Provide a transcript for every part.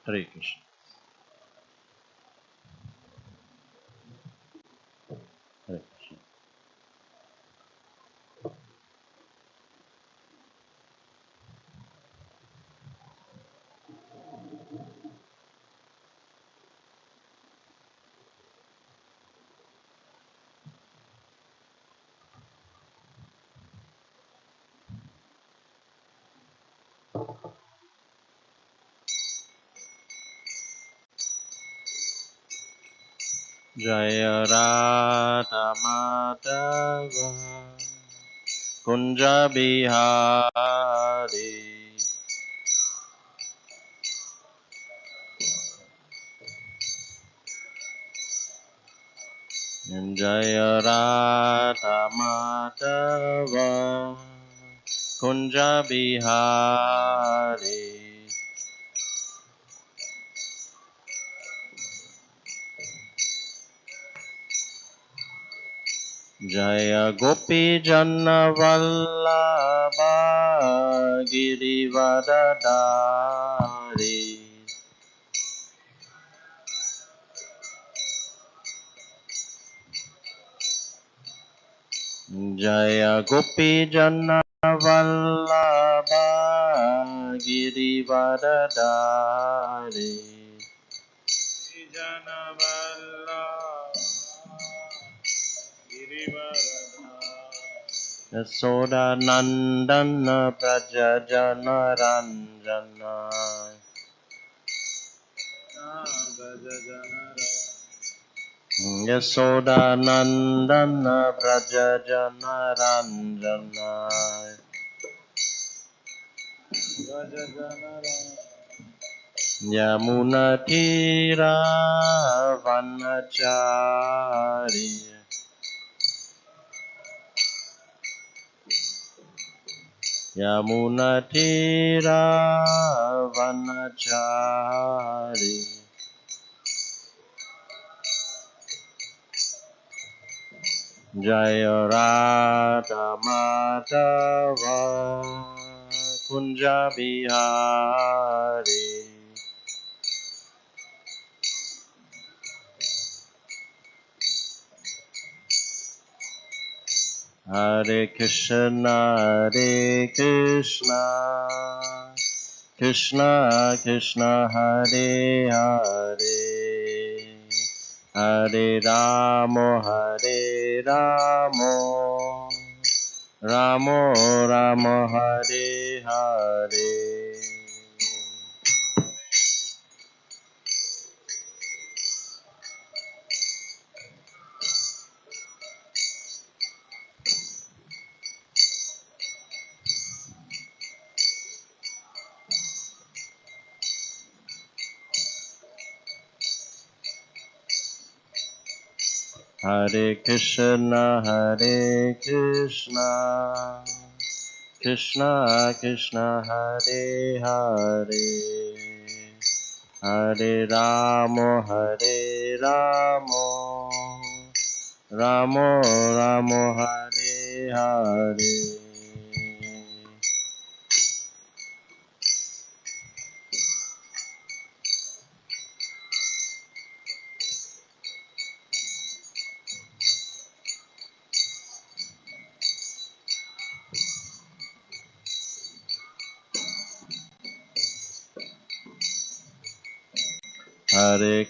Hare Krishna. Hare Krishna. Jaya Radha Madhava Kunja Bihari Jaya Radha Madhava Kunja Bihari Jaya Gopi Janna Vallabha Girivardhari Jaya Gopi Janna Vallabha Girivardhari Jana Yasoda Nandana Praja Jana Ranjana Yasoda Nandana Praja Jana Ranjana Yamuna Tira Vanachari Yamuna Tira Vanachari Jaya Radha Madhava Kunja Bihari Hare Krishna Hare Krishna Krishna Krishna Hare Hare Hare Ramo Hare Ramo Ramo Ramo Hare Hare Hare Krishna Krishna Krishna Hare Hare Hare Ramo Ramo Ramo Hare Hare Hare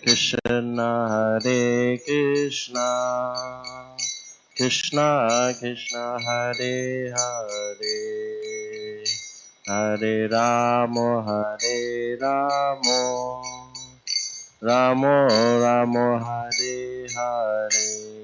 Krishna Krishna Krishna Hare Hare Hare Ramo Ramo Ramo Hare Hare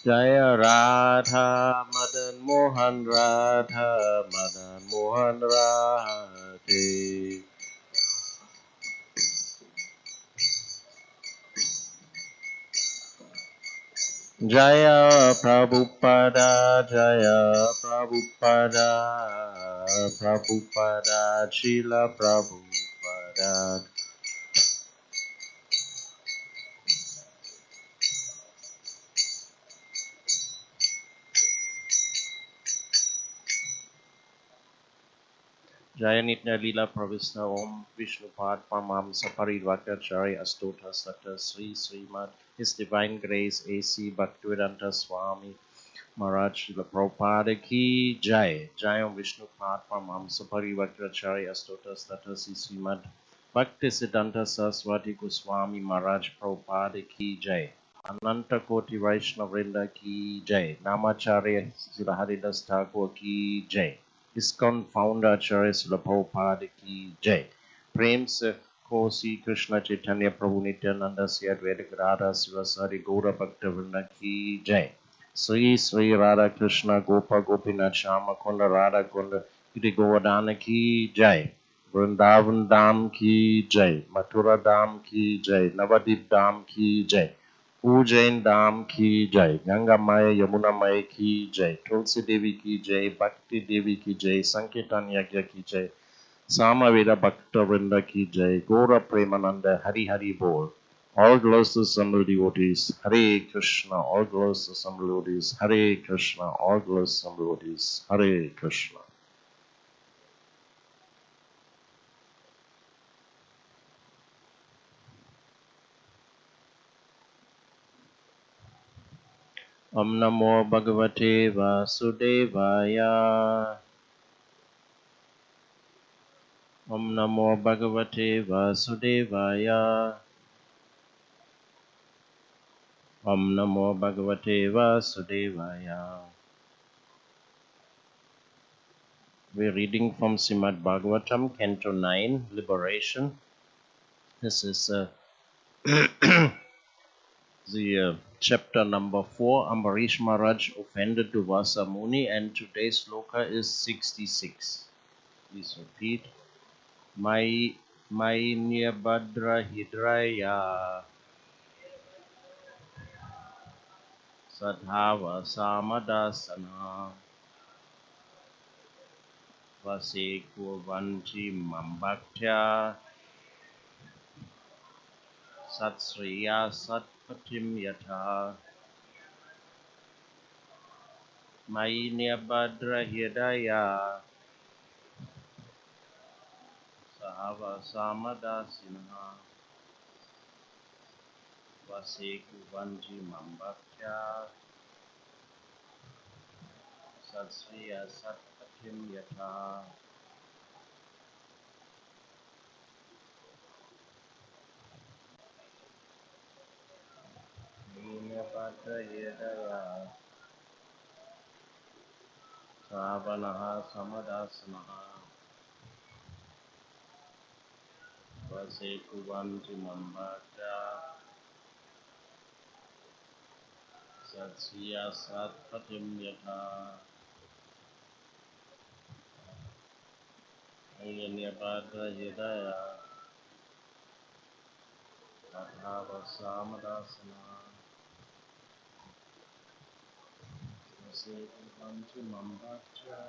Jaya Radha Madan Mohan Radha Madan Mohan Radhe Jaya Prabhupada Jaya Prabhupada Prabhupada, Srila Prabhupada. Jaya Nitya Lila Pravista Om Vishnupad Paramahamsa Parivakacharya Astota Sata Sri Srimad His Divine Grace A.C. Bhaktivedanta Swami Maharaja Srila Prabhupada Ki Jai. Jai Om Vishnupad Paramahamsa Parivakacharya Astota Sata Sri Srimad Bhakti Siddhanta Saraswati Goswami Maharaj Prabhupada Ki Jai. Ananta Koti Vaishnavrinda Ki Jai. Namacharya Srila Haridas Thakur Ki Jai. Iskcon founder Acharya Srila Prabhupada Ki Jai. प्रेम से को श्री कृष्ण चैतन्य प्रभु नित्यानंद श्री अद्वैत राधा शिवासादि गौर भक्त वृंद की जय। श्री श्री राधा कृष्ण गोप गोपीनाथ श्याम कुंड राधा कुंड गिरि गोवर्धन की जय। वृंदावन धाम की जय। मथुरा धाम की जय। नवद्वीप धाम की जय। उज्जैन धाम की जय। गंगा माय यमुना माय की जय। तुलसी देवी की जय। भक्ति देवी की जय। संकीर्तन यज्ञ की जय। Samaveda Bhakta Vrinda Ki Jai. Gaura Premananda Hari Hari Bol. All glories to assembled devotees. Hare Krishna. All glories to assembled devotees. Hare Krishna. All glories to assembled devotees. Hare Krishna. Om Namo Bhagavate Vasudevaya. Om Namo Bhagavate Vasudevaya. Om Namo Bhagavate Vasudevaya. We're reading from Srimad Bhagavatam, Canto 9, Liberation. This is the chapter number 4, Ambarish Maharaj offended to Vasa Muni, and today's sloka is 66. Please repeat. Mai Niyabhadra Hidraya Sadhava Samadasana Vase Kurvanti Mambhaktya Satsriya Satpatim Yatha Mai Niyabhadra Hidaya Sahava Samadasina Vase Kuvanji Mambhaktya Satsriya Satpatim Yatha. Vinapata Yedaya Savanaha Samadasanaha Vase Kuvanji Mambhaktya Satsriya Satpatim Yatha. Vinapata Yedaya Sadhava Samadasanaha Vase Kuvanji Mambhaktya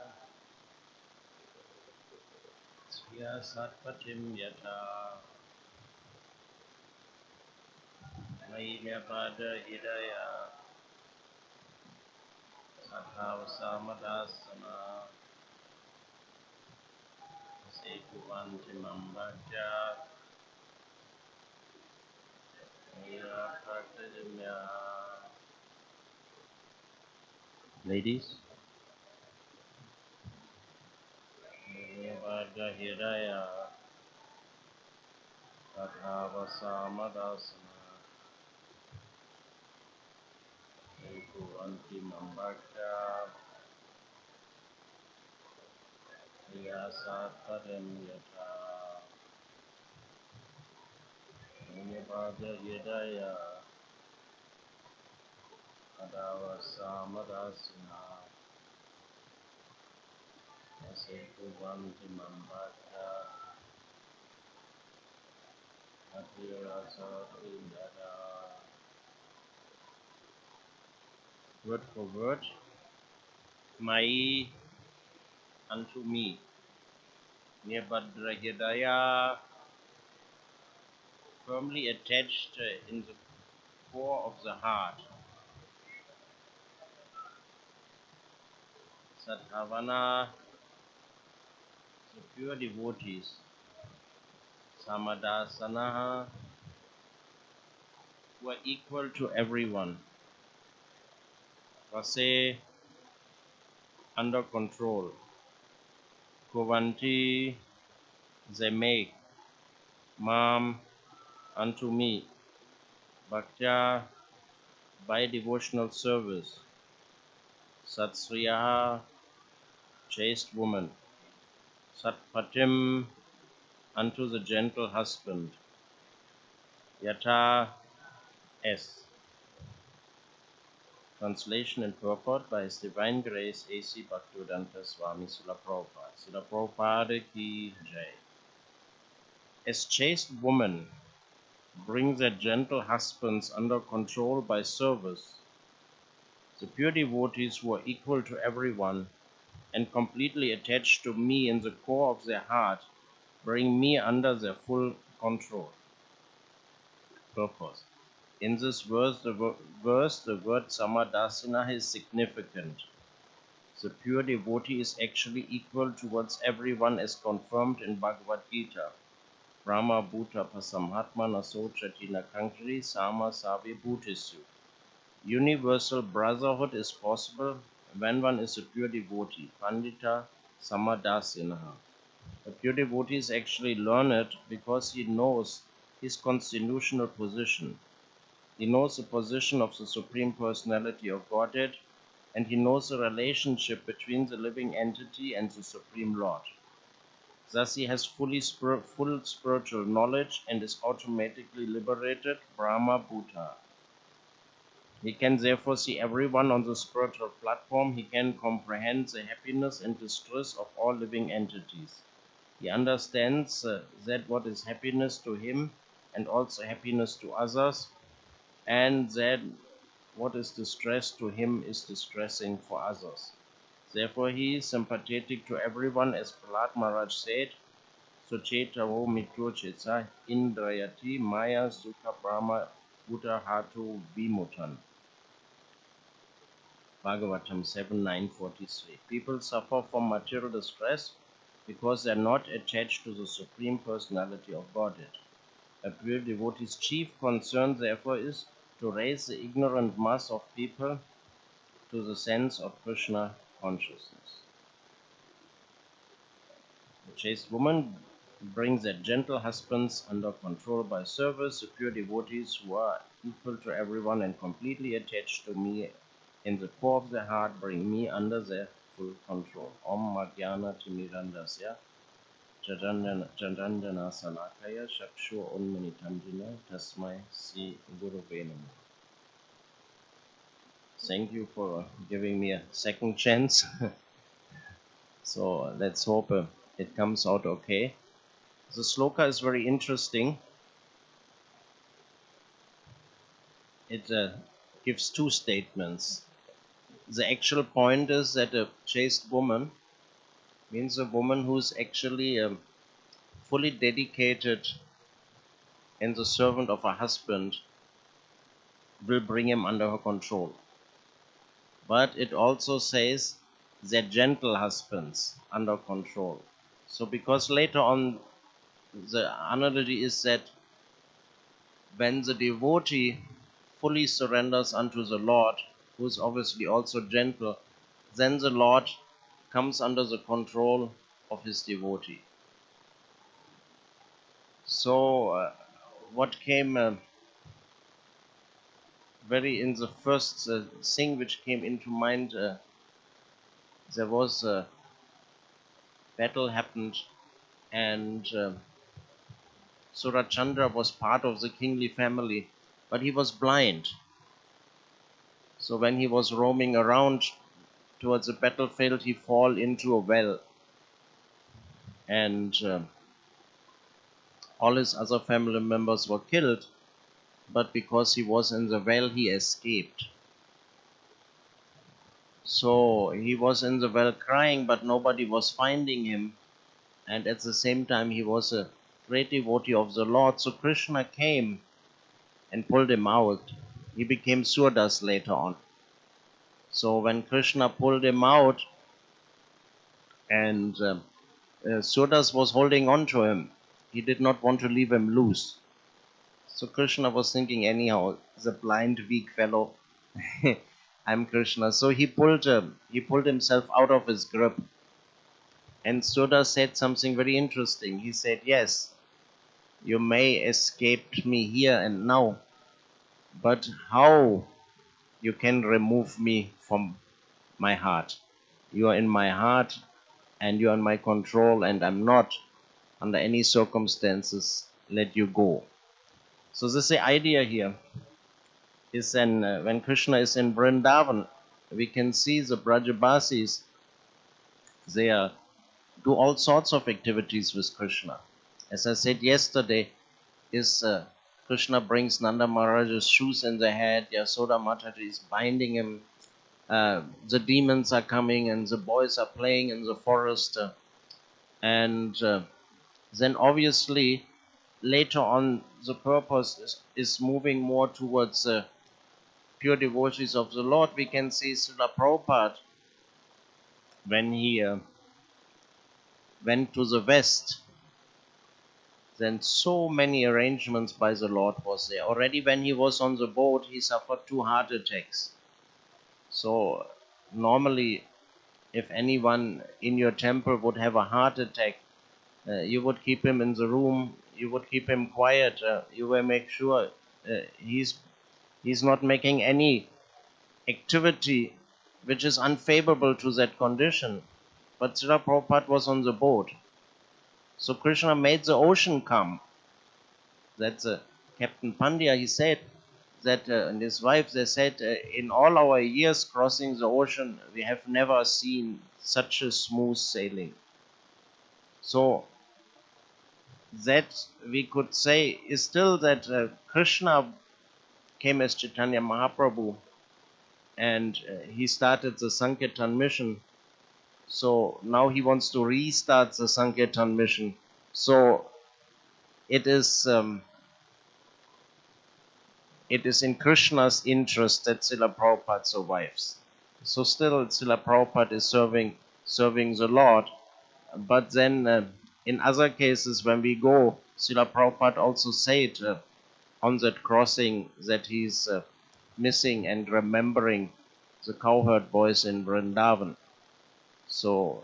Satsriya Satpatim Yatha. Vinapata Hidaya Sadhava Samadasana Sekuvanti Mambhaktya Nirapratajamya. Ladies, Nirvada Hidaya Sadhava Samadasana Sekuvanti Mambhaktya Nirasapadamyata. Nirvada Hidaya Sadhava Samadasana Sekuvanti Mambhaktya Word for word. Mai unto me. Nirbhadrahridaya, firmly attached in the core of the heart. Sadhavana, the pure devotees. Samadasanaha, who are equal to everyone. Vase, under control. Kuvanti, they make. Mam, unto me. Bhaktya, by devotional service. Satsriyaha, chaste woman. Satpatim, unto the gentle husband. Yata, S. Translation and purport by His Divine Grace A.C. Bhaktivedanta Swami Srila Prabhupada. Srila Prabhupada ki Jai. As chaste women bring their gentle husbands under control by service, the pure devotees who are equal to everyone and completely attached to me in the core of their heart bring me under their full control. Purpose. In this verse, the word Samadasana is significant. The pure devotee is actually equal towards everyone as confirmed in Bhagavad Gita. Brahma Bhuta Pasamhatmana Sochatina Kankri Sama Savi Bhutisu. Universal brotherhood is possible when one is a pure devotee. Pandita Samadasinaha. A pure devotee is actually learned because he knows his constitutional position. He knows the position of the Supreme Personality of Godhead, and he knows the relationship between the living entity and the Supreme Lord. Thus he has full spiritual knowledge and is automatically liberated, Brahma Bhuta. He can therefore see everyone on the spiritual platform. He can comprehend the happiness and distress of all living entities. He understands that what is happiness to him and also happiness to others, and that what is distress to him is distressing for others. Therefore he is sympathetic to everyone, as Prahlad Maharaj said, Suchetavo mitro chetsa indrayati maya sukha brahma utahatu vimutan. Bhagavatam 7:943. People suffer from material distress because they are not attached to the Supreme Personality of Godhead. A pure devotee's chief concern, therefore, is to raise the ignorant mass of people to the sense of Krishna consciousness. The chaste woman brings their gentle husbands under control by service. The pure devotees who are equal to everyone and completely attached to me in the core of their heart bring me under their full control. Om Madhyana Timirandasya Jadandana Sanakaya Shakshu Unmanitandina Tasmai Si Gurave Namaha. Thank you for giving me a second chance. So let's hope it comes out okay. The sloka is very interesting. It gives two statements. The actual point is that a chaste woman means a woman who is actually fully dedicated and the servant of her husband will bring him under her control. But it also says their gentle husbands under control. So because later on the analogy is that when the devotee fully surrenders unto the Lord, who is obviously also gentle, then the Lord comes under the control of his devotee. So what came very in the first thing which came into mind, there was a battle happened, and Surachandra was part of the kingly family, but he was blind. So when he was roaming around towards the battlefield, he fell into a well, and all his other family members were killed, but because he was in the well, he escaped. So he was in the well crying, but nobody was finding him. and at the same time he was a great devotee of the Lord. So Krishna came and pulled him out. He became Surdas later on. So when Krishna pulled him out, and Surdas was holding on to him, he did not want to leave him loose. So Krishna was thinking, anyhow, the blind, weak fellow, I'm Krishna. So he pulled himself out of his grip. And Surdas said something very interesting. He said, yes, you may escape me here and now, but how you can remove me from my heart? You are in my heart and you are in my control, and I'm not under any circumstances let you go. So this is the idea here. Is when Krishna is in Vrindavan, we can see the Brajabasis, they do all sorts of activities with Krishna. As I said yesterday, Krishna brings Nanda Maharaja's shoes in the head, Yasoda Mataji is binding him, the demons are coming and the boys are playing in the forest, and then obviously later on the purpose is moving more towards pure devotees of the Lord. We can see Srila Prabhupada, when he went to the West, then so many arrangements by the Lord was there. Already when he was on the boat, he suffered 2 heart attacks. So normally, if anyone in your temple would have a heart attack, you would keep him in the room, you would keep him quiet, you will make sure he's not making any activity which is unfavorable to that condition. But Srila Prabhupada was on the boat. So Krishna made the ocean come. That's Captain Pandya, he said that, and his wife, they said, in all our years crossing the ocean, we have never seen such a smooth sailing. So that we could say is still that Krishna came as Chaitanya Mahaprabhu, and he started the Sankirtan mission. So now he wants to restart the Sankirtan mission. So it is in Krishna's interest that Srila Prabhupada survives. So still Srila Prabhupada is serving the Lord. But then in other cases when we go, Srila Prabhupada also said on that crossing that he's missing and remembering the cowherd boys in Vrindavan. So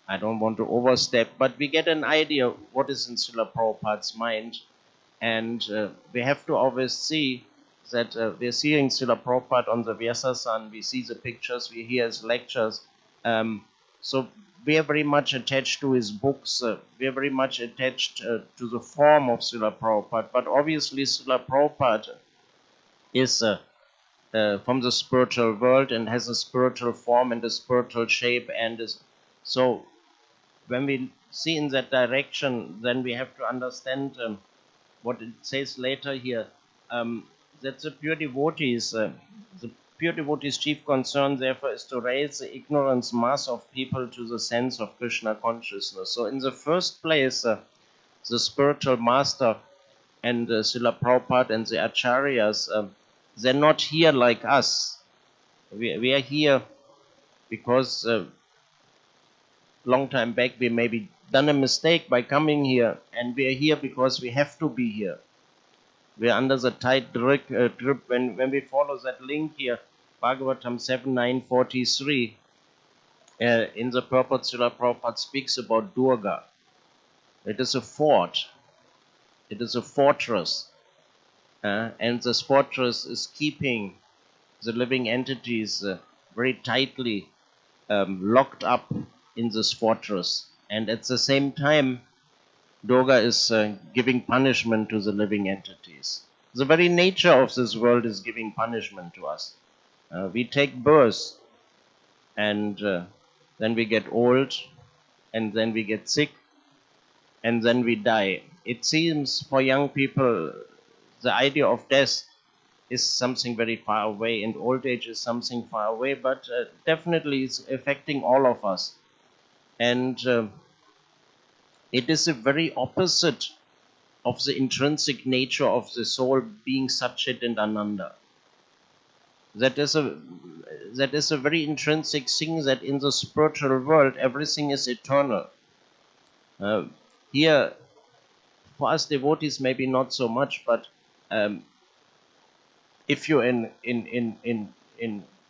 I don't want to overstep, but we get an idea what is in Srila Prabhupada's mind. And we have to always see that we're seeing Srila Prabhupada on the Vyasasan, we see the pictures, we hear his lectures. So we are very much attached to his books, we are very much attached to the form of Srila Prabhupada. But obviously Srila Prabhupada is from the spiritual world and has a spiritual form and a spiritual shape. And so when we see in that direction, then we have to understand what it says later here, that the pure devotees, chief concern therefore is to raise the ignorance mass of people to the sense of Krishna consciousness. So in the first place, the spiritual master and Srila Prabhupada and the acharyas, they're not here like us. We are here because long time back we maybe done a mistake by coming here, and we are here because we have to be here. We are under the tight grip when we follow that link here, Bhagavatam 7.9.43. In the purport, Srila Prabhupada speaks about Durga. It is a fort. It is a fortress. And this fortress is keeping the living entities very tightly locked up in this fortress. And at the same time, Durga is giving punishment to the living entities. The very nature of this world is giving punishment to us. We take birth, and then we get old, and then we get sick, and then we die. It seems for young people, the idea of death is something very far away, and old age is something far away, but definitely it's affecting all of us. And It is the very opposite of the intrinsic nature of the soul being Satchit and Ananda. That is a very intrinsic thing, that in the spiritual world everything is eternal. Here, for us devotees, maybe not so much, but if you're in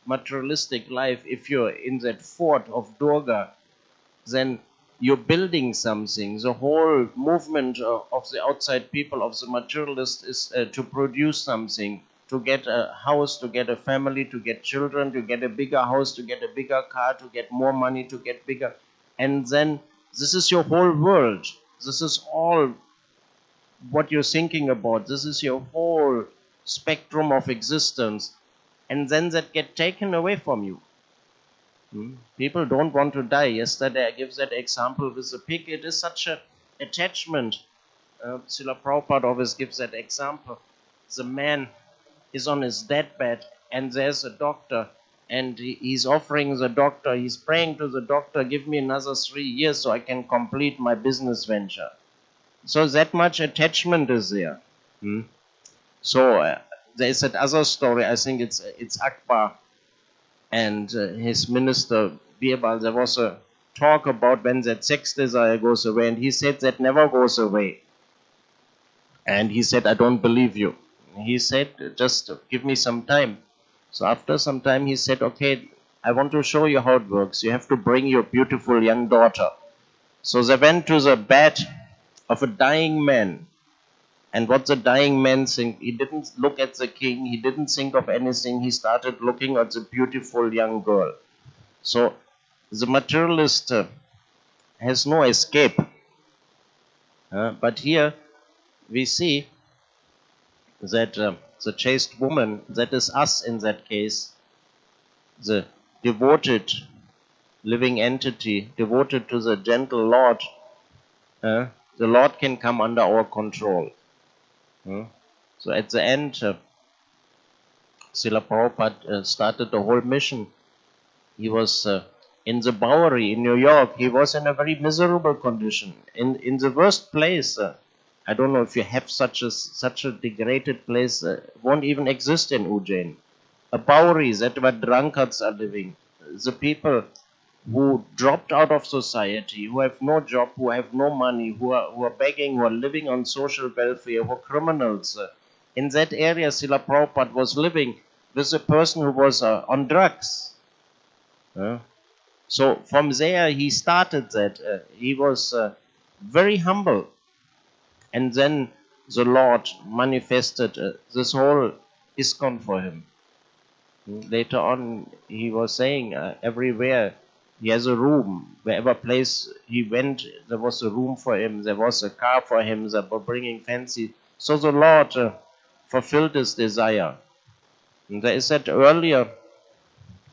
materialistic life, if you're in that fort of Durga, then you're building something. The whole movement of the outside people, of the materialist, is to produce something, to get a house, to get a family, to get children, to get a bigger house, to get a bigger car, to get more money, to get bigger. And then this is your whole world. This is all what you're thinking about. This is your whole spectrum of existence. And then that get taken away from you. People don't want to die. Yesterday I gave that example with the pig. It is such an attachment. Srila Prabhupada always gives that example. The man is on his deathbed and there's a doctor, and he's offering the doctor, he's praying to the doctor, give me another 3 years so I can complete my business venture. So that much attachment is there. So there is that other story, I think it's Akbar and his minister Birbal. There was a talk about when that sex desire goes away, and he said that never goes away. And he said, I don't believe you. He said, just give me some time. So after some time he said, okay, I want to show you how it works. You have to bring your beautiful young daughter. So they went to the bed of a dying man. And what the dying man think, he didn't look at the king, he didn't think of anything, he started looking at the beautiful young girl. So the materialist has no escape. But here we see that the chaste woman, that is us in that case, the devoted living entity, devoted to the gentle Lord, the Lord can come under our control. So at the end, Srila Prabhupada started the whole mission. He was in the Bowery in New York. He was in a very miserable condition. In the worst place, I don't know if you have such a degraded place, won't even exist in Ujjain. A Bowery, that where drunkards are living. The people who dropped out of society, who have no job, who have no money, who are begging, who are living on social welfare, who are criminals. In that area, Srila Prabhupada was living with a person who was on drugs. So from there he started that. He was very humble. And then the Lord manifested this whole Iskcon for him. Later on he was saying everywhere he has a room. Wherever place he went, there was a room for him. There was a car for him. They were bringing fancy. So the Lord fulfilled his desire. And there is that earlier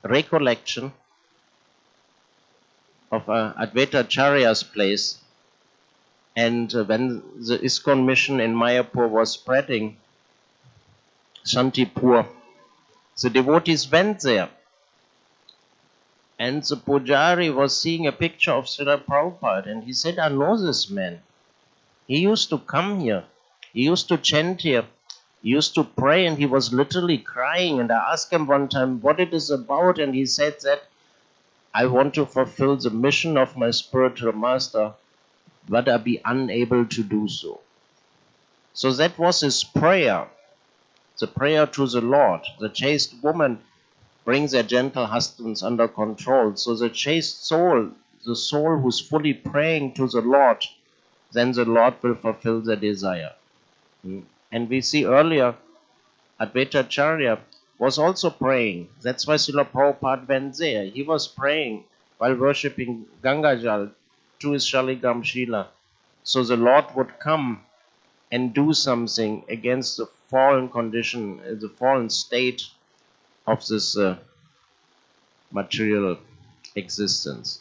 recollection of Advaitacharya's place. And when the Iskcon mission in Mayapur was spreading, Shantipur, the devotees went there. And the Pujari was seeing a picture of Srila Prabhupada, and he said, I know this man. He used to come here. He used to chant here. He used to pray, and he was literally crying. And I asked him one time what it is about, and he said that I want to fulfill the mission of my spiritual master, but I be unable to do so. So that was his prayer, the prayer to the Lord. The chaste woman brings their gentle husbands under control. So the chaste soul, the soul who's fully praying to the Lord, then the Lord will fulfill the desire. And we see earlier, Advaitacharya was also praying. That's why Srila Prabhupada went there. He was praying while worshipping Gangajal to his Shaligam Srila. So the Lord would come and do something against the fallen condition, the fallen state of this material existence.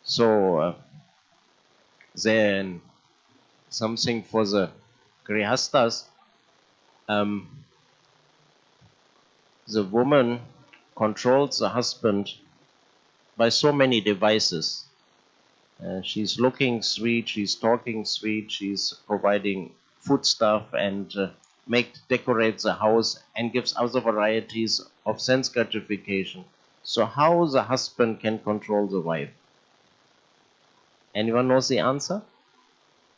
So then something for the Grihastas, the woman controls the husband by so many devices. She's looking sweet, she's talking sweet, she's providing food stuff and decorates the house and gives other varieties of sense gratification. So how the husband can control the wife? Anyone knows the answer?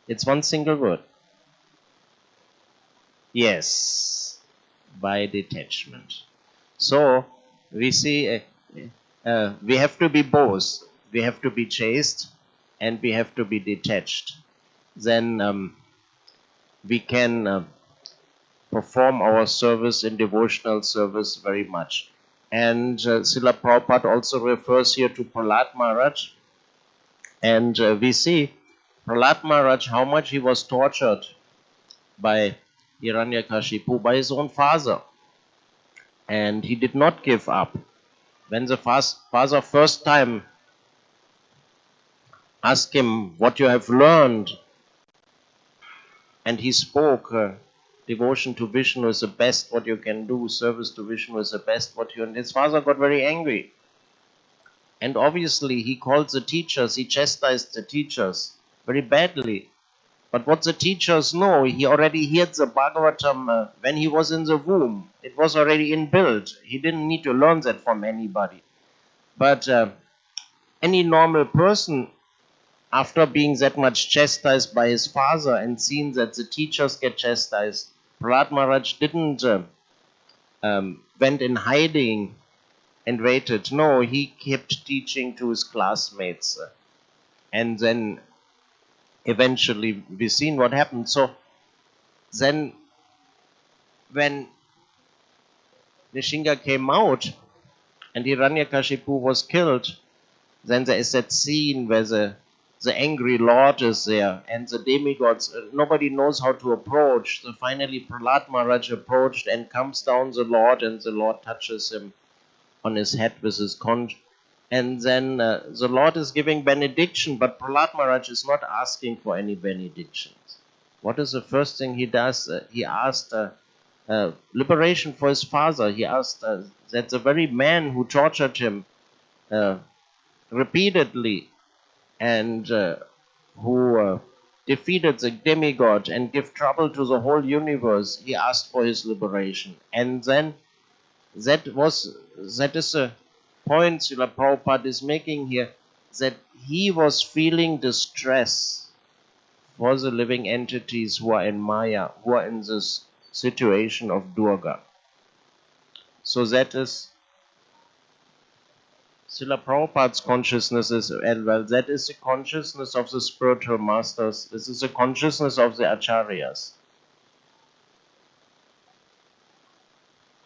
It's one single word. Yes, by detachment. So we see we have to be both. We have to be chaste and we have to be detached. Then we can perform our service in devotional service very much. And Srila Prabhupada also refers here to Prahlad Maharaj. And we see Prahlad Maharaj, how much he was tortured by Hiranyakashipu, by his own father. And he did not give up. When the father first time asked him what you have learned, and he spoke, devotion to Vishnu is the best what you can do, service to Vishnu is the best what you... And his father got very angry. And obviously he called the teachers, he chastised the teachers very badly. But what the teachers know, he already heard the Bhagavatam when he was in the womb. It was already inbuilt. He didn't need to learn that from anybody. But any normal person, after being that much chastised by his father and seeing that the teachers get chastised, Prahlad Maharaj didn't went in hiding and waited. No, he kept teaching to his classmates. And then eventually we've seen what happened. So then when Nishinga came out and Hiranyakashipu was killed, then there is that scene where the angry Lord is there and the demigods, nobody knows how to approach. So finally Prahlad Maharaj approached and comes down the Lord, and the Lord touches him on his head with his conch. And then the Lord is giving benediction, but Prahlad Maharaj is not asking for any benedictions. What is the first thing he does? He asked liberation for his father. He asked that the very man who tortured him repeatedly and who defeated the demigod and give trouble to the whole universe, he asked for his liberation. And then that is a point Srila Prabhupada is making here, that he was feeling distress for the living entities who are in Maya, who are in this situation of Durga. So that is Srila Prabhupada's consciousness as well. That is the consciousness of the spiritual masters. This is the consciousness of the acharyas.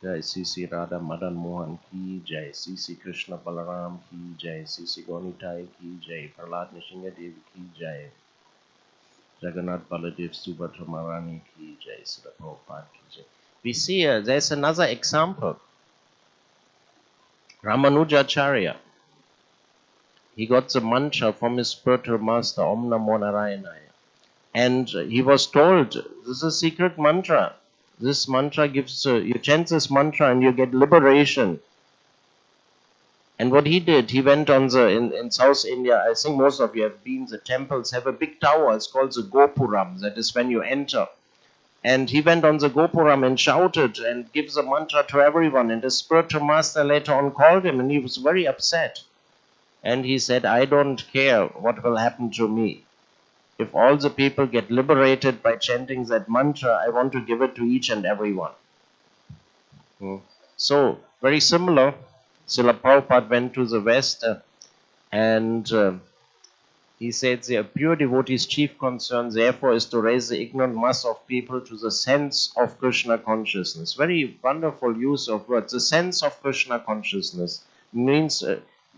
Jai Sri Radha Madan Mohan ki Jai, Sri Krishna Balaram ki Jai, Sri Gonitai ki Jai, Prahlad Nishinga Devi ki Jai, Jagannath Baladev Subhadra Maharani ki Jai, Srila Prabhupada ki Jai. We see there's another example. Ramanujacharya. He got the mantra from his spiritual master, Om Namo Narayanaya. And he was told, this is a secret mantra. This mantra gives, you chant this mantra and you get liberation. And what he did, he went on in South India, I think most of you have been, the temples have a big tower, it's called the Gopuram, that is when you enter. And he went on the Gopuram and shouted and gives the mantra to everyone. And the spiritual master later on called him and he was very upset. And he said, I don't care what will happen to me. If all the people get liberated by chanting that mantra, I want to give it to each and everyone. So, very similar, Srila Prabhupada went to the West and he said the pure devotee's chief concern therefore is to raise the ignorant mass of people to the sense of Krishna consciousness. Very wonderful use of words. The sense of Krishna consciousness means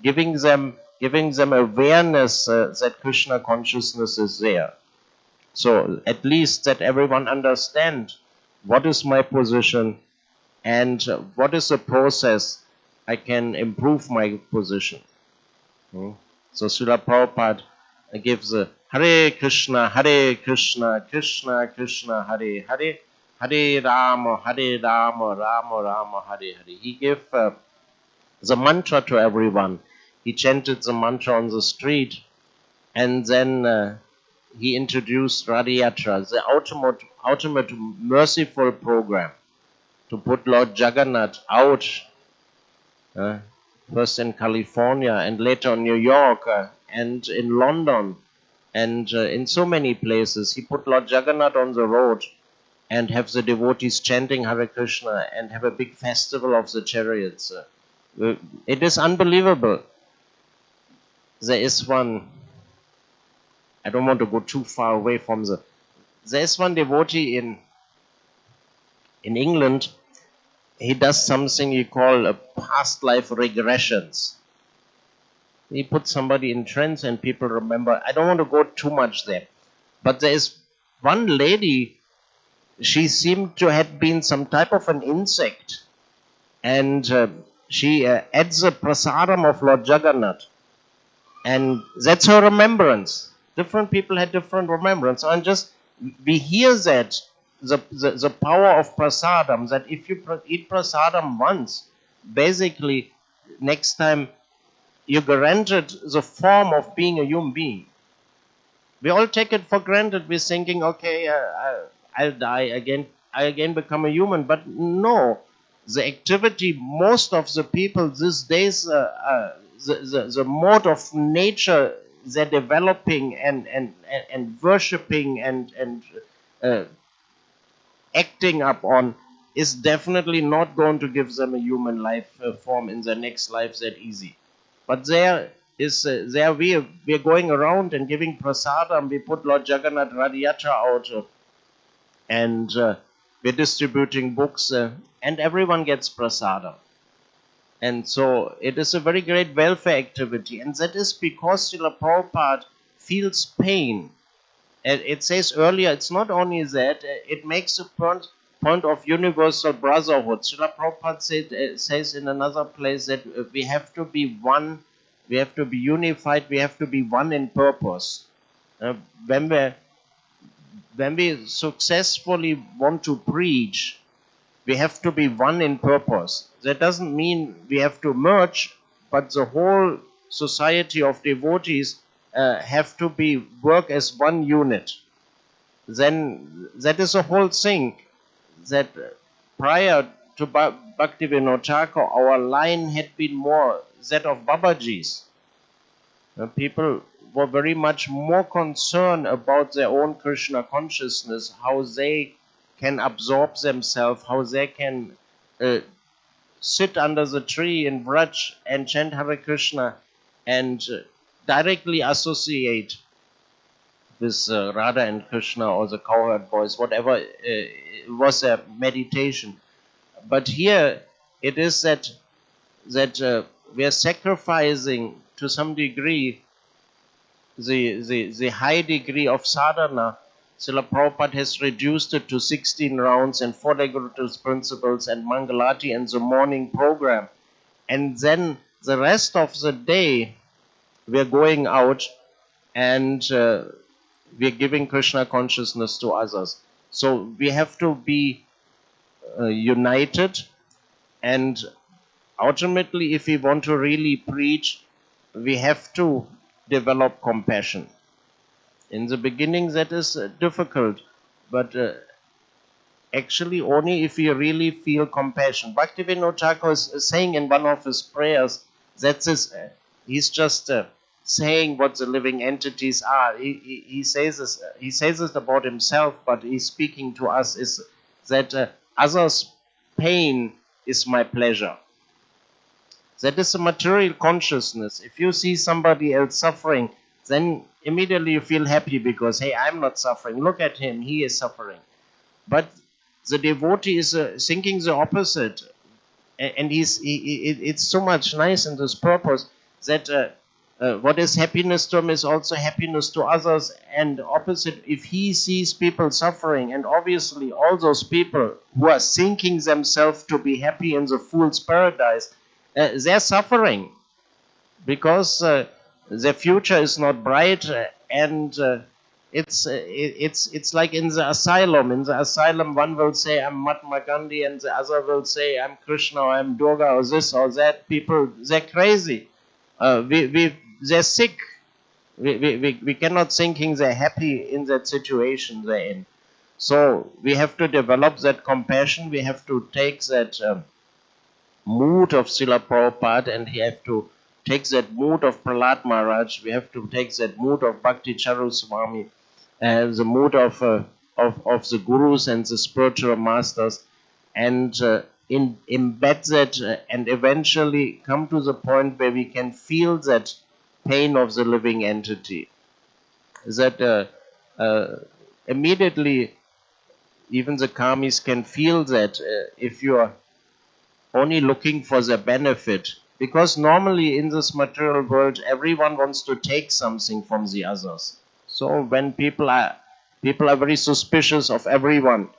giving them awareness that Krishna consciousness is there. So at least that everyone understand what is my position and what is the process I can improve my position. So Srila Prabhupada gives a Hare Krishna, Krishna Krishna, Hare Hare, Hare Rama, Rama Rama, Hare Hare. He gave the mantra to everyone. He chanted the mantra on the street And then he introduced Radhayatra, the ultimate merciful program, to put Lord Jagannath out, first in California and later in New York and in London and in so many places. He put Lord Jagannath on the road and have the devotees chanting Hare Krishna and have a big festival of the chariots. It is unbelievable. There is one, I don't want to go too far away from there is one devotee in England. He does something he call past life regressions. He puts somebody in trance and people remember. I don't want to go too much there. But there is one lady, she seemed to have been some type of an insect. And she adds the prasadam of Lord Jagannath. And that's her remembrance. Different people had different remembrance. And just, we hear that, the power of prasadam, that if you eat prasadam once, basically, next time, you're granted the form of being a human being. We all take it for granted. We're thinking, okay, I'll die again. I again become a human. But no, the activity, most of the people these days, the mode of nature they're developing and worshipping and acting up on is definitely not going to give them a human life form in their next life that easy. But there we're going around and giving prasadam. We put Lord Jagannath Radhayatra out and we're distributing books and everyone gets prasadam. And so it is a very great welfare activity. And that is because Srila Prabhupada feels pain. And it says earlier, it's not only that, it makes a point of universal brotherhood. Srila Prabhupada says in another place that we have to be one, we have to be unified, we have to be one in purpose. When we successfully want to preach, we have to be one in purpose. That doesn't mean we have to merge, but the whole society of devotees have to work as one unit. Then that is the whole thing. That prior to Bhaktivinoda Thakur, our line had been more that of Babaji's. People were very much more concerned about their own Krishna consciousness, how they can absorb themselves, how they can sit under the tree in Vraj and chant Hare Krishna and directly associate with Radha and Krishna or the cowherd boys, whatever was their meditation. But here it is that we are sacrificing to some degree the high degree of sadhana. Srila Prabhupada has reduced it to 16 rounds and 4 decorative principles and Mangalati and the morning program. And then the rest of the day, we're going out and we're giving Krishna consciousness to others. So we have to be united, and ultimately, if we want to really preach, we have to develop compassion. In the beginning, that is difficult, but actually only if we really feel compassion. Bhaktivinoda Thakur is saying in one of his prayers, he's just saying what the living entities are. He says this about himself, but he's speaking to us, is that others' pain is my pleasure. That is a material consciousness. If you see somebody else suffering, then immediately you feel happy because, hey, I'm not suffering. Look at him, he is suffering. But the devotee is thinking the opposite. And it's so much nice in this purpose that what is happiness to him is also happiness to others. And opposite, if he sees people suffering, and obviously all those people who are thinking themselves to be happy in the fool's paradise, they're suffering because their future is not bright, and it's like in the asylum. In the asylum, one will say, I'm Mahatma Gandhi, and the other will say, I'm Krishna, or I'm Durga, or this or that. People, they're crazy. They're sick. We cannot thinking they're happy in that situation they're in. So we have to develop that compassion. We have to take that mood of Srila Prabhupada, and we have to take that mood of Prahlad Maharaj. We have to take that mood of Bhakti Charu Swami, and the mood of the gurus and the spiritual masters, and embed that, and eventually come to the point where we can feel that pain of the living entity. That immediately even the karmis can feel that if you are only looking for the benefit, because normally in this material world everyone wants to take something from the others. So when people are very suspicious of everyone,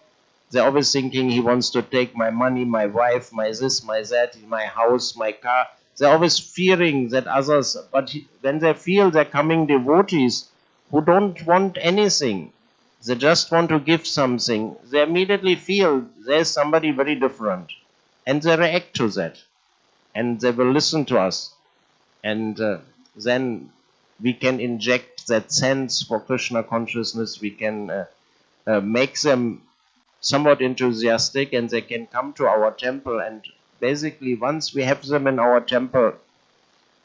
they're always thinking he wants to take my money, my wife, my this, my that, my house, my car. They're always fearing that others, but when they feel they're coming devotees who don't want anything, they just want to give something, they immediately feel there's somebody very different. And they react to that. And they will listen to us. And then we can inject that sense for Krishna consciousness. We can make them somewhat enthusiastic, and they can come to our temple. And basically, once we have them in our temple,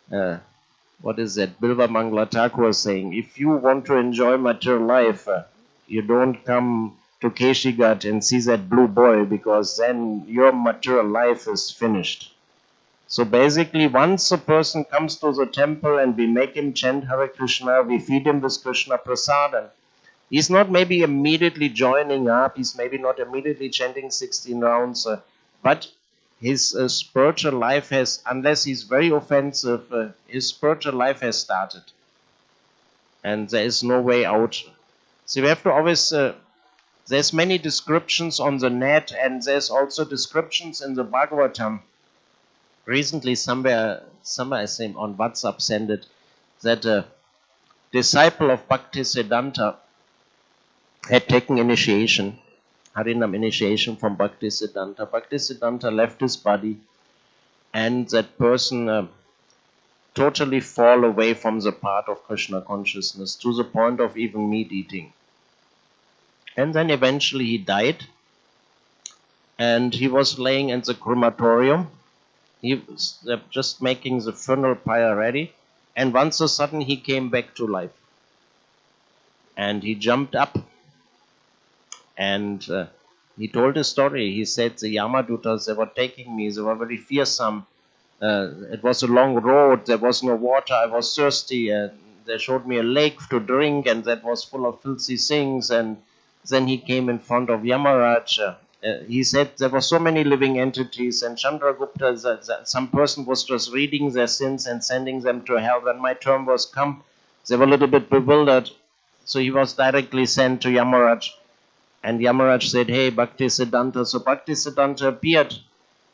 what is that? Bilva Mangala Thakur was saying, if you want to enjoy material life, you don't come to Keshigat and see that blue boy, because then your material life is finished. So basically, once a person comes to the temple and we make him chant Hare Krishna, we feed him with Krishna Prasadam, he's not maybe immediately joining up, he's maybe not immediately chanting 16 rounds, but his spiritual life has, unless he's very offensive, his spiritual life has started. And there is no way out. So we have to always, there's many descriptions on the net, and there's also descriptions in the Bhagavatam. Recently, somewhere I think on WhatsApp sent it, that a disciple of Bhakti Siddhanta had taken initiation, Harinam initiation from Bhakti Siddhanta. Bhakti Siddhanta left his body, and that person totally fall away from the path of Krishna consciousness to the point of even meat eating. And then eventually he died, and he was laying in the crematorium. He was just making the funeral pyre ready, and once a sudden he came back to life. And he jumped up, and he told a story. He said, the Yamadutas, they were taking me, they were very fearsome. It was a long road, there was no water, I was thirsty, and they showed me a lake to drink, and that was full of filthy things. And then he came in front of Yamaraj. He said there were so many living entities, and Chandragupta, some person was just reading their sins and sending them to hell. When my term was come, they were a little bit bewildered. So he was directly sent to Yamaraj. And Yamaraj said, hey, Bhakti Siddhanta. So Bhakti Siddhanta appeared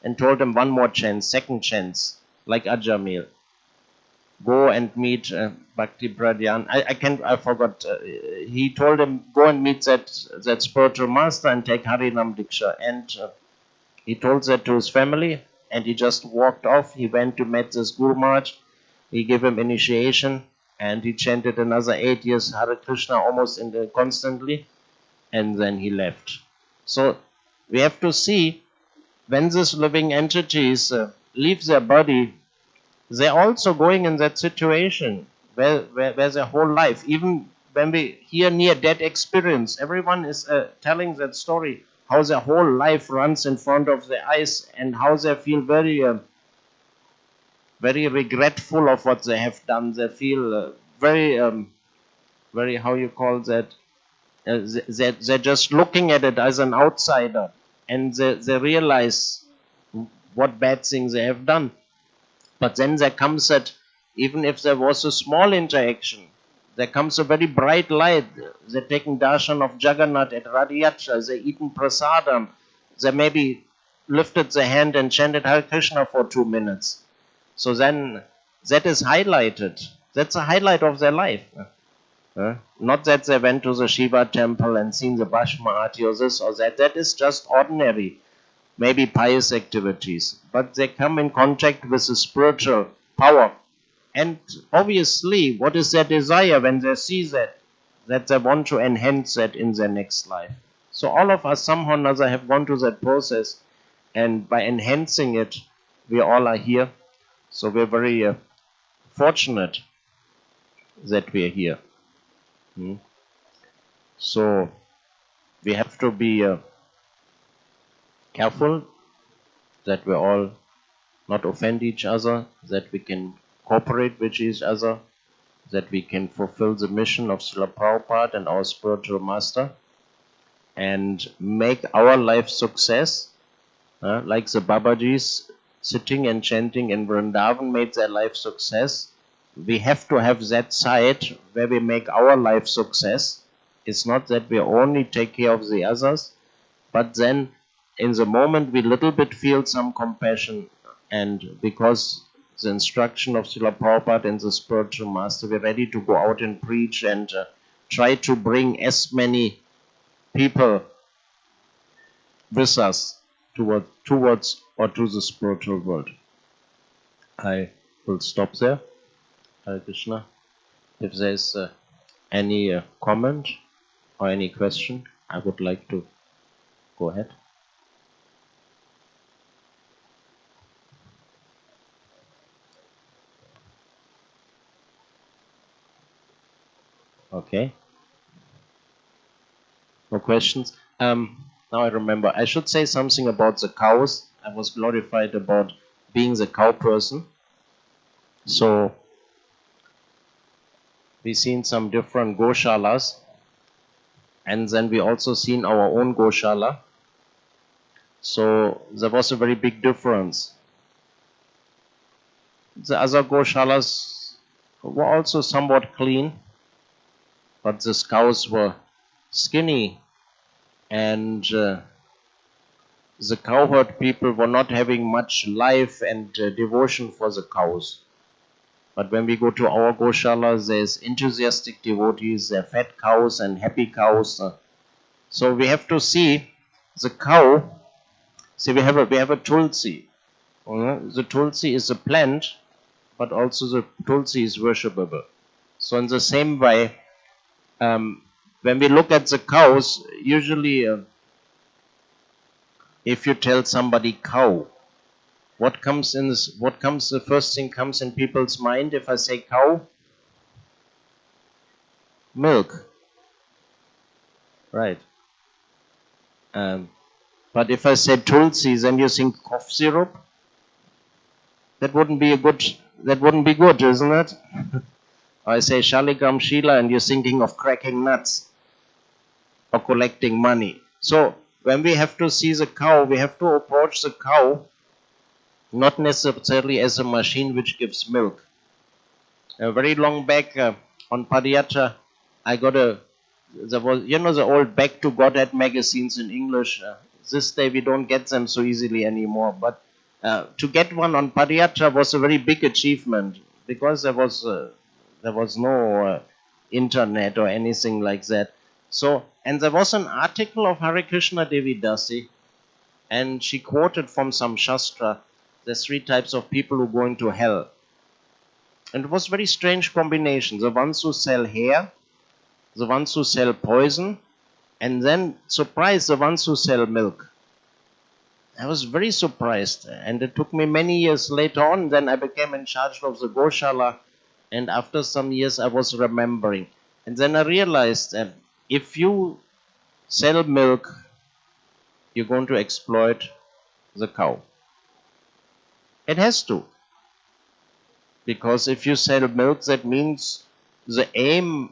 and told him one more chance, second chance, like Ajamil. Go and meet Bhakti Pradyan. I forgot. He told him, go and meet that spiritual master and take Harinam Diksha. And he told that to his family, and he just walked off. He went to meet this Guru Maharaj. He gave him initiation, and he chanted another 8 years Hare Krishna almost constantly, and then he left. So we have to see, when these living entities leave their body, they're also going in that situation where their whole life, even when we hear near-death experience, everyone is telling that story, how their whole life runs in front of their eyes, and how they feel very regretful of what they have done. They feel very, how you call that, they're just looking at it as an outsider, and they realize what bad things they have done. But then there comes that, even if there was a small interaction, there comes a very bright light. They're taking darshan of Jagannath at Radhayatra, they're eating prasadam, they maybe lifted their hand and chanted Hare Krishna for 2 minutes. So then that is highlighted. That's a highlight of their life. Not that they went to the Shiva temple and seen the Bhashma Aarti or this or that. That is just ordinary, maybe pious activities. But they come in contact with the spiritual power, And obviously, what is their desire when they see that? That they want to enhance that in their next life. So all of us somehow or another have gone through that process, and by enhancing it, we all are here. So we're very fortunate that we are here. So we have to be careful that we all not offend each other, that we can cooperate with each other, that we can fulfill the mission of Srila Prabhupada and our spiritual master, and make our life success, like the Babajis sitting and chanting in Vrindavan made their life success. We have to have that side where we make our life success. It's not that we only take care of the others, but then in the moment we little bit feel some compassion, and because the instruction of Srila Prabhupada and the spiritual master, we're ready to go out and preach and try to bring as many people with us towards or to the spiritual world. I will stop there. Hare Krishna. If there is any comment or any question, I would like to go ahead. Okay. No questions. Now I remember. I should say something about the cows. I was glorified about being the cow person. So we've seen some different goshalas, and then we also seen our own goshala. So there was a very big difference. The other goshalas were also somewhat clean, but these cows were skinny, and the cowherd people were not having much life and devotion for the cows. But when we go to our goshala, there's enthusiastic devotees, there are fat cows and happy cows. So we have to see the cow. See, we have a tulsi. The tulsi is a plant, but also the tulsi is worshipable. So in the same way, when we look at the cows, usually if you tell somebody cow, the first thing comes in people's mind if I say cow? Milk. Right. But if I say tulsi, then you think cough syrup? That wouldn't be good, isn't it? I say Shaligam Shila and you're thinking of cracking nuts or collecting money. So when we have to see the cow, we have to approach the cow not necessarily as a machine which gives milk. Very long back on Padayatra, I got there was, the old Back to Godhead magazines in English. This day we don't get them so easily anymore. But to get one on Padayatra was a very big achievement because there was no internet or anything like that. So, and there was an article of Hare Krishna Devi Dasi, and she quoted from some Shastra, there's 3 types of people who go into hell. And it was very strange combination. The ones who sell hair, the ones who sell poison, and then, surprise, the ones who sell milk. I was very surprised, and it took me many years later on, then I became in charge of the Goshala, and after some years I was remembering. And then I realized that if you sell milk, you're going to exploit the cow. It has to. Because if you sell milk, that means the aim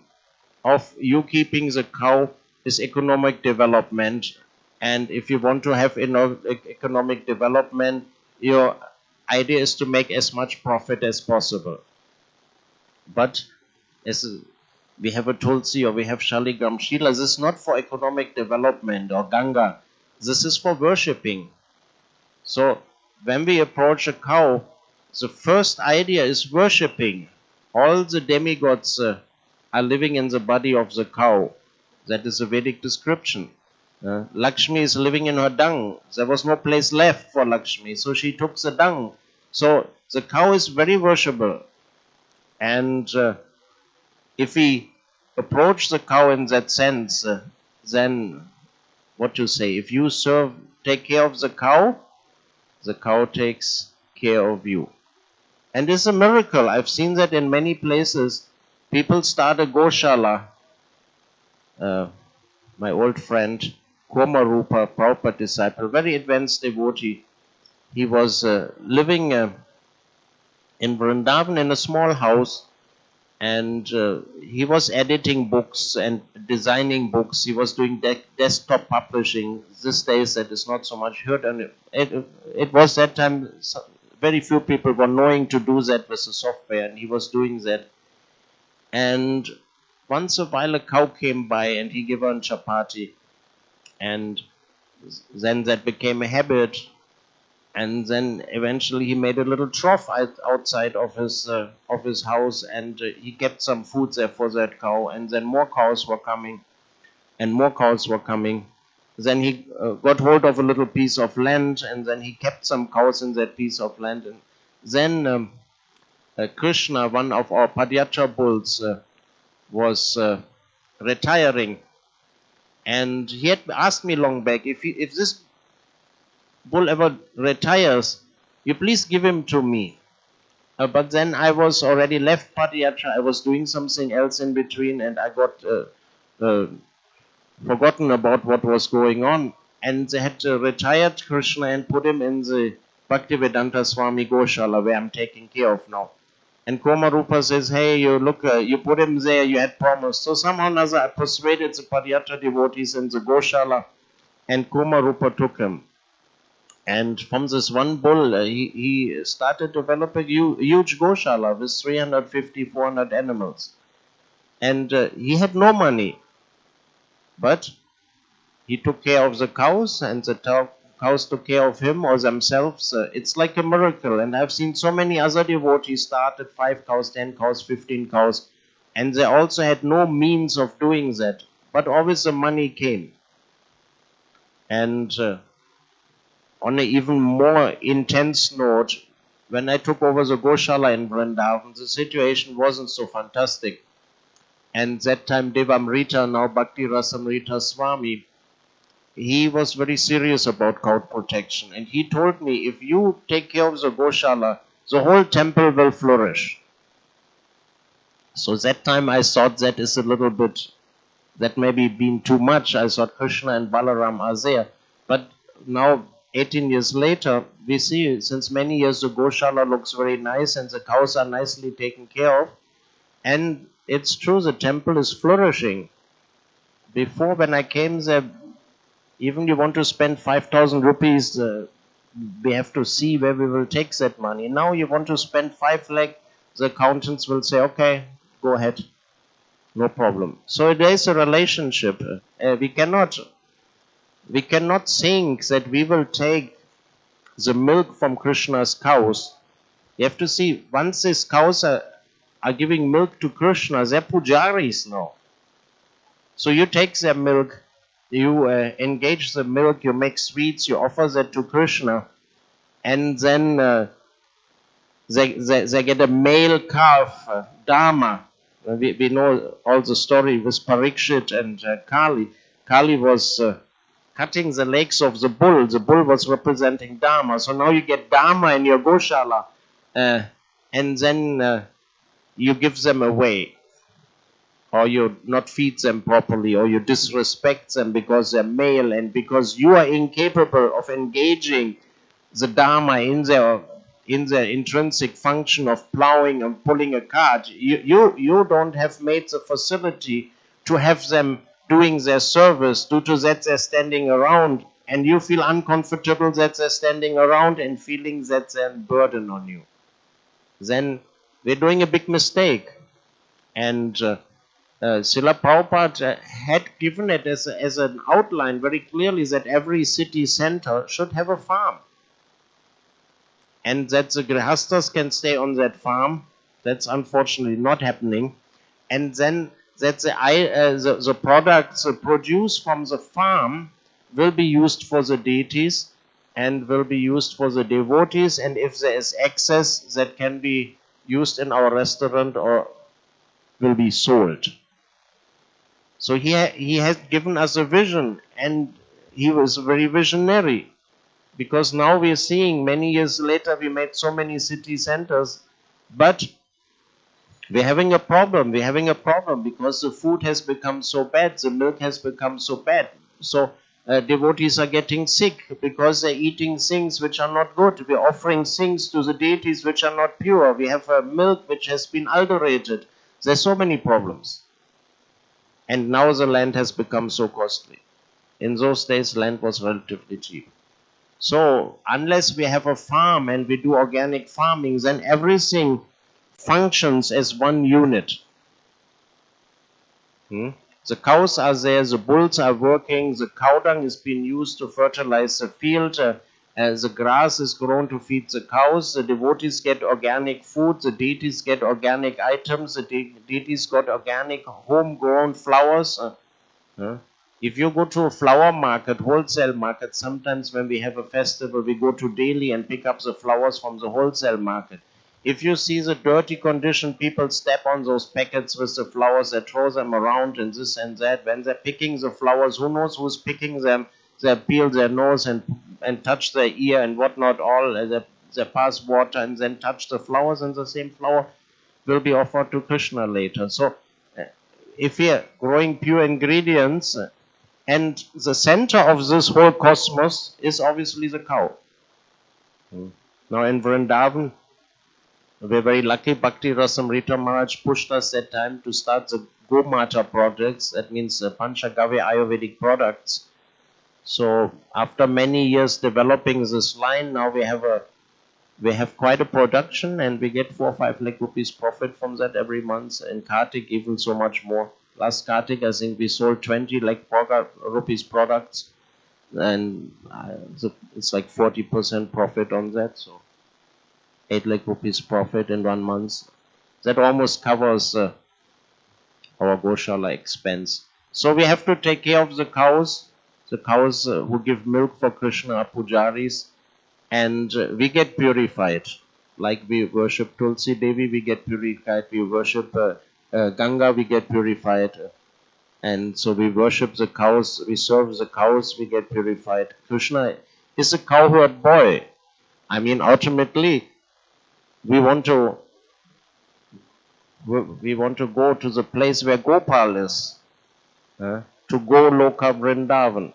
of you keeping the cow is economic development. And if you want to have economic development, your idea is to make as much profit as possible. But as we have a Tulsi or we have Shaligam Shila, this is not for economic development or Ganga. This is for worshipping. So when we approach a cow, the first idea is worshipping. All the demigods are living in the body of the cow. That is a Vedic description. Lakshmi is living in her dung. There was no place left for Lakshmi, so she took the dung. So the cow is very worshipable. And if we approach the cow in that sense, then what to say? If you take care of the cow takes care of you. And it's a miracle. I've seen that in many places. People start a Goshala. My old friend, Komarupa, Prabhupada disciple, very advanced devotee. He was living in Vrindavan in a small house, and he was editing books and designing books. He was doing desktop publishing. These days that is not so much heard, and it was that time very few people were knowing to do that with the software, and he was doing that. And once a while a cow came by and he gave her a chapati, and then that became a habit. And then eventually he made a little trough outside of his house, and he kept some food there for that cow. And then more cows were coming, and more cows were coming. Then he got hold of a little piece of land, and then he kept some cows in that piece of land. And then Krishna, one of our Padyatra bulls, was retiring, and he had asked me long back, if this bull ever retires, you please give him to me. But then I was already left Padayatra. I was doing something else in between, and I got forgotten about what was going on. And they had retired Krishna and put him in the Bhaktivedanta Swami Goshala, where I'm taking care of now. And Komarupa says, hey, you look, you put him there, you had promised. So somehow or another I persuaded the Padayatra devotees in the Goshala, and Komarupa took him. And from this one bull, he started developing a huge Goshala with 350, 400 animals. And he had no money. But he took care of the cows, and the cows took care of him or themselves. It's like a miracle. And I've seen so many other devotees start at 5 cows, 10 cows, 15 cows. And they also had no means of doing that. But always the money came. And on an even more intense note, when I took over the Goshala in Vrindavan, the situation wasn't so fantastic. And that time Devamrita, now Bhakti Rasamrita Swami, he was very serious about cow protection. And he told me, if you take care of the Goshala, the whole temple will flourish. So that time I thought that is a little bit, that maybe been too much. I thought Krishna and Balaram are there. But now, 18 years later, we see since many years the Goshala looks very nice and the cows are nicely taken care of. And it's true, the temple is flourishing. Before, when I came there, even you want to spend 5,000 rupees, we have to see where we will take that money. Now you want to spend 5 lakh, the accountants will say, okay, go ahead, no problem. So there is a relationship. We cannot think that we will take the milk from Krishna's cows. You have to see, once these cows are giving milk to Krishna, they're pujaris now. So you take their milk, you engage the milk, you make sweets, you offer that to Krishna, and then they get a male calf, Dharma. We know all the story with Parikshit and Kali. Kali was cutting the legs of the bull. The bull was representing Dharma. So now you get Dharma in your Goshala, and then you give them away, or you not feed them properly, or you disrespect them because they're male, and because you are incapable of engaging the Dharma in their intrinsic function of plowing and pulling a cart. You don't have made the facility to have them doing their service. Due to that, they're standing around, and you feel uncomfortable that they're standing around and feeling that they're a burden on you. Then we're doing a big mistake. And Srila Prabhupada had given it as an outline very clearly that every city center should have a farm. And that the grihastas can stay on that farm. That's unfortunately not happening. And then that the products produced from the farm will be used for the deities and will be used for the devotees. And if there is excess, that can be used in our restaurant or will be sold. So he has given us a vision, and he was very visionary, because now we are seeing, many years later, we made so many city centers, but we're having a problem. We're having a problem because the food has become so bad, the milk has become so bad. So devotees are getting sick because they're eating things which are not good. We're offering things to the deities which are not pure. We have milk which has been adulterated. There's so many problems. And now the land has become so costly. In those days, land was relatively cheap. So unless we have a farm and we do organic farming, then everything functions as one unit. The cows are there, the bulls are working, the cow dung is being used to fertilize the field, the grass is grown to feed the cows, the devotees get organic food, the deities get organic items, the deities got organic homegrown flowers. If you go to a flower market, wholesale market, sometimes when we have a festival, we go to Delhi and pick up the flowers from the wholesale market. If you see the dirty condition, people step on those packets with the flowers, they throw them around and this and that. When they're picking the flowers, who knows who's picking them? They peel their nose and touch their ear and whatnot all. They pass water and then touch the flowers, and the same flower will be offered to Krishna later. So if we are growing pure ingredients, and the center of this whole cosmos is obviously the cow. Now in Vrindavan, we're very lucky. Bhakti Rasamrita Maharaj pushed us that time to start the Gomata projects. That means Panchagavya Ayurvedic products. So after many years developing this line, now we have quite a production, and we get 4 or 5 lakh rupees profit from that every month. In Kartik, even so much more. Last Kartik, I think we sold 20 lakh rupees products, and it's like 40% profit on that. So 8 lakh rupees profit in 1 month. That almost covers our Goshala expense. So we have to take care of the cows who give milk for Krishna are pujaris, and we get purified. Like we worship Tulsi Devi, we get purified. We worship Ganga, we get purified. And so we worship the cows, we serve the cows, we get purified. Krishna is a cowherd boy. I mean, ultimately, we want to go to the place where Gopal is, to go Loka Vrindavan.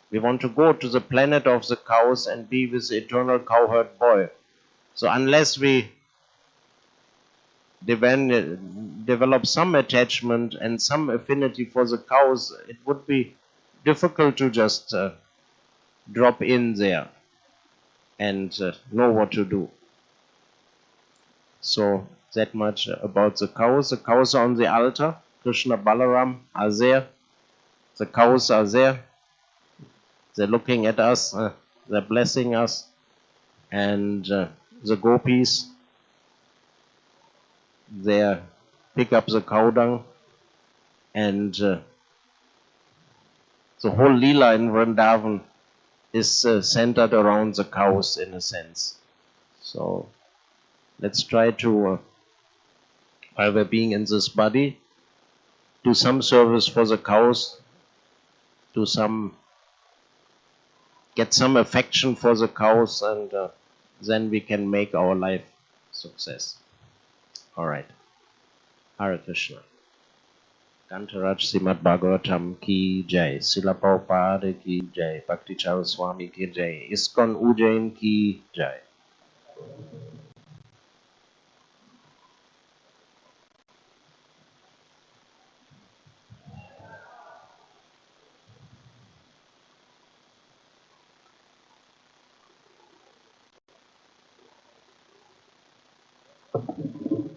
We want to go to the planet of the cows and be with the eternal cowherd boy. So unless we develop some attachment and some affinity for the cows, it would be difficult to just drop in there and know what to do. So that much about the cows. The cows are on the altar. Krishna Balaram are there. The cows are there. They're looking at us. They're blessing us. And the gopis, they pick up the cow dung. And the whole Leela in Vrindavan is centered around the cows in a sense. So let's try to, while we're being in this body, do some service for the cows, get some affection for the cows, and then we can make our life success. All right. Hare Krishna. Kantaraj Srimad Bhagavatam ki jai. Srila Prabhupada ki jai. Bhakti Charu Swami ki jai. Iskcon Ujjain ki jai.